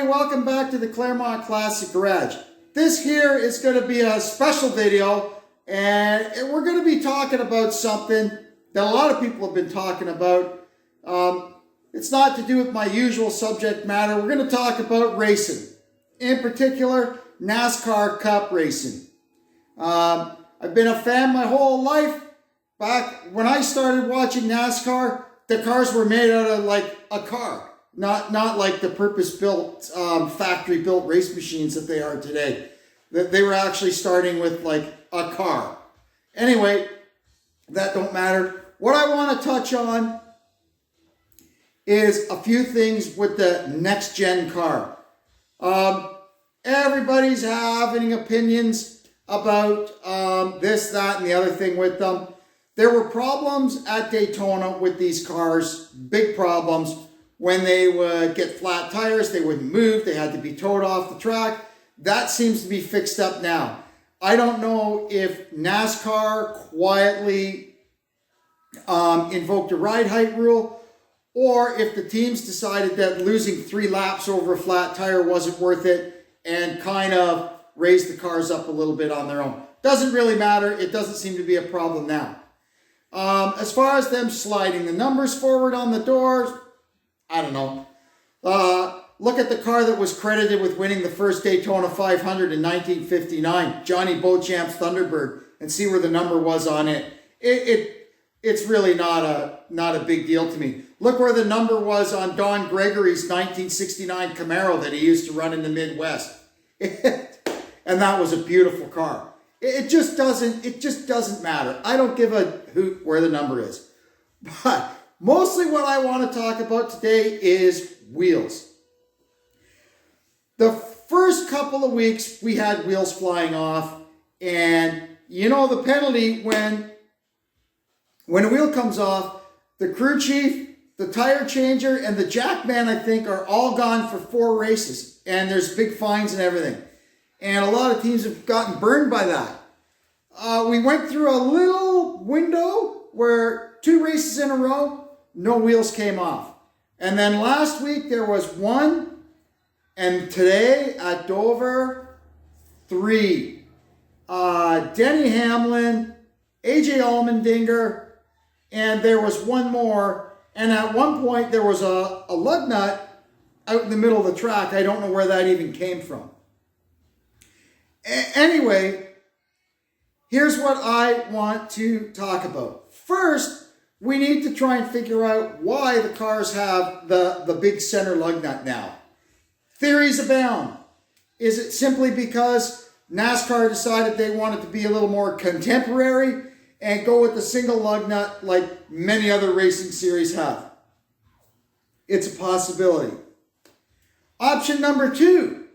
welcome back to the Claremont Classic Garage. This here is going to be a special video, and we're going to be talking about something that a lot of people have been talking about. It's not to do with my usual subject matter. We're going to talk about racing, in particular NASCAR Cup racing. I've been a fan my whole life. Back when I started watching NASCAR, the cars were made out of like a car. Not like the purpose-built, factory-built race machines that they are today. That they were actually starting with like a car. Anyway, that don't matter. What I want to touch on is a few things with the next-gen car. Everybody's having opinions about this, that, and the other thing with them. There were problems at Daytona with these cars, big problems. When they would get flat tires, they wouldn't move. They had to be towed off the track. That seems to be fixed up now. I don't know if NASCAR quietly invoked a ride height rule, or if the teams decided that losing 3 laps over a flat tire wasn't worth it and kind of raised the cars up a little bit on their own. Doesn't really matter. It doesn't seem to be a problem now. As far as them sliding the numbers forward on the doors, I don't know. Look at the car that was credited with winning the first Daytona 500 in 1959, Johnny Beauchamp's Thunderbird, and see where the number was on it. It's really not a big deal to me. Look where the number was on Don Gregory's 1969 Camaro that he used to run in the Midwest. And that was a beautiful car. It just doesn't matter. I don't give a hoot where the number is. But mostly what I want to talk about today is wheels. The first couple of weeks we had wheels flying off, and you know the penalty when a wheel comes off, the crew chief, the tire changer, and the jackman, I think, are all gone for 4 races, and there's big fines and everything. And a lot of teams have gotten burned by that. We went through a little window where 2 races in a row, no wheels came off. And then last week there was 1, and today at Dover, 3. Denny Hamlin, AJ Allmendinger, and there was 1 more. And at one point there was a lug nut out in the middle of the track. I don't know where that even came from. Anyway, here's what I want to talk about. First, we need to try and figure out why the cars have the big center lug nut now. Theories abound. Is it simply because NASCAR decided they wanted to be a little more contemporary and go with the single lug nut like many other racing series have? It's a possibility. Option number 2.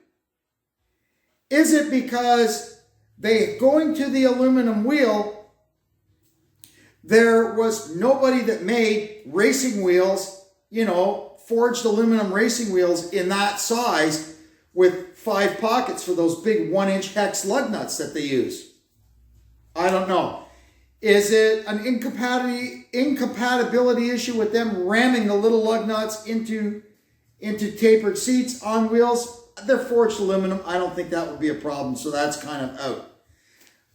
Is it because going to the aluminum wheel, there was nobody that made racing wheels, forged aluminum racing wheels in that size with 5 pockets for those big 1-inch hex lug nuts that they use? I don't know. Is it an incompatibility issue with them ramming the little lug nuts into tapered seats on wheels? They're forged aluminum. I don't think that would be a problem, so that's kind of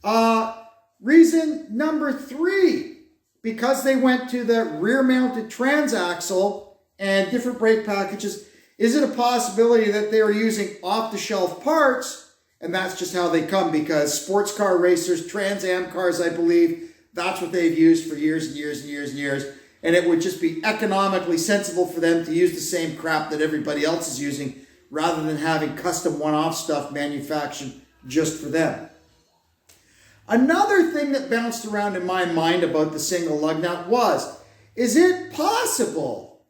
out. Reason number 3, because they went to the rear-mounted transaxle and different brake packages, is it a possibility that they are using off-the-shelf parts, and that's just how they come, because sports car racers, Trans Am cars, I believe, that's what they've used for years and years and years and years, and it would just be economically sensible for them to use the same crap that everybody else is using, rather than having custom one-off stuff manufactured just for them. Another thing that bounced around in my mind about the single lug nut was, is it possible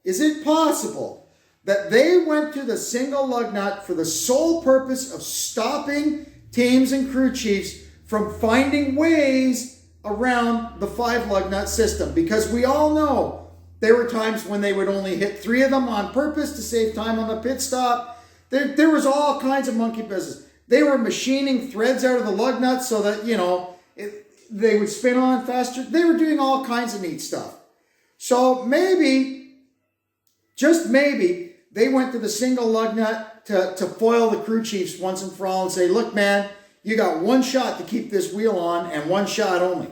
that they went to the single lug nut for the sole purpose of stopping teams and crew chiefs from finding ways around the 5 lug nut system? Because we all know there were times when they would only hit 3 of them on purpose to save time on the pit stop. There was all kinds of monkey business. They were machining threads out of the lug nuts so that, they would spin on faster. They were doing all kinds of neat stuff. So maybe, just maybe, they went to the single lug nut to foil the crew chiefs once and for all and say, look, man, you got one shot to keep this wheel on and one shot only.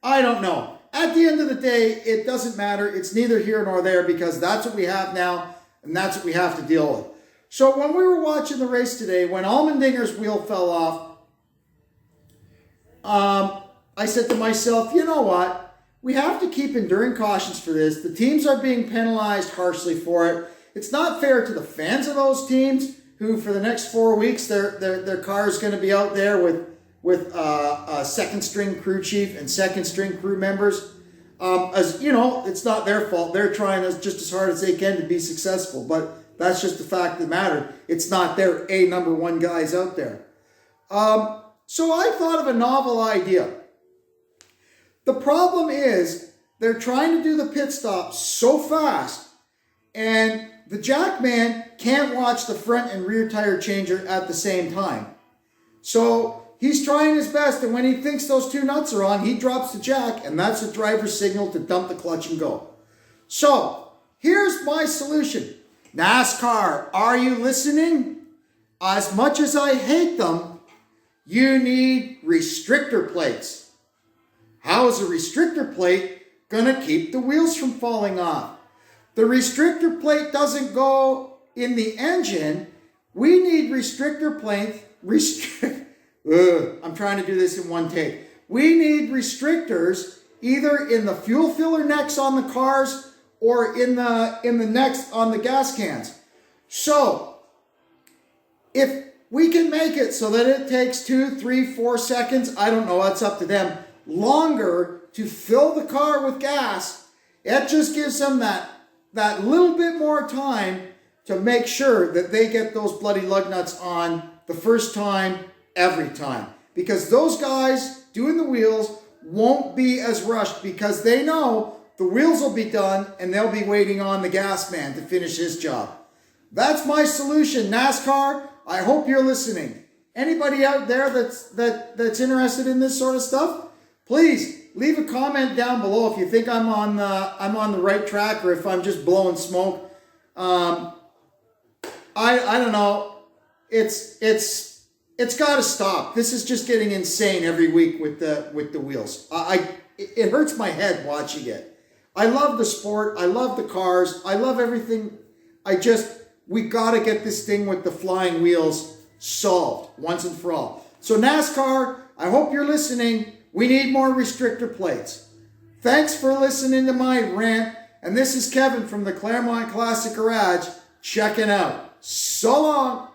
I don't know. At the end of the day, it doesn't matter. It's neither here nor there because that's what we have now and that's what we have to deal with. So when we were watching the race today, when Allmendinger's wheel fell off, I said to myself, you know what? We have to keep enduring cautions for this. The teams are being penalized harshly for it. It's not fair to the fans of those teams who for the next 4 weeks, their car is going to be out there with a second string crew chief and second string crew members. As you know, it's not their fault. They're trying just as hard as they can to be successful, but that's just the fact of the matter. It's not their number one guys out there. So I thought of a novel idea. The problem is they're trying to do the pit stop so fast and the jackman can't watch the front and rear tire changer at the same time. So he's trying his best, and when he thinks those two nuts are on, he drops the jack, and that's the driver's signal to dump the clutch and go. So here's my solution. NASCAR, are you listening? As much as I hate them, you need restrictor plates. How is a restrictor plate going to keep the wheels from falling off? The restrictor plate doesn't go in the engine. We need restrictor plate. I'm trying to do this in one take. We need restrictors either in the fuel filler necks on the cars or in the necks on the gas cans. So if we can make it so that it takes 2, 3, 4 seconds, I don't know, that's up to them, longer to fill the car with gas, it just gives them that little bit more time to make sure that they get those bloody lug nuts on the first time, every time. Because those guys doing the wheels won't be as rushed because they know the wheels will be done and they'll be waiting on the gas man to finish his job. That's my solution, NASCAR. I hope you're listening. Anybody out there that's interested in this sort of stuff, please leave a comment down below if you think I'm on the right track or if I'm just blowing smoke. I don't know. It's got to stop. This is just getting insane every week with the wheels. It hurts my head watching it. I love the sport. I love the cars. I love everything. We got to get this thing with the flying wheels solved once and for all. So NASCAR, I hope you're listening. We need more restrictor plates. Thanks for listening to my rant. And this is Kevin from the Claremont Classic Garage checking out. So long.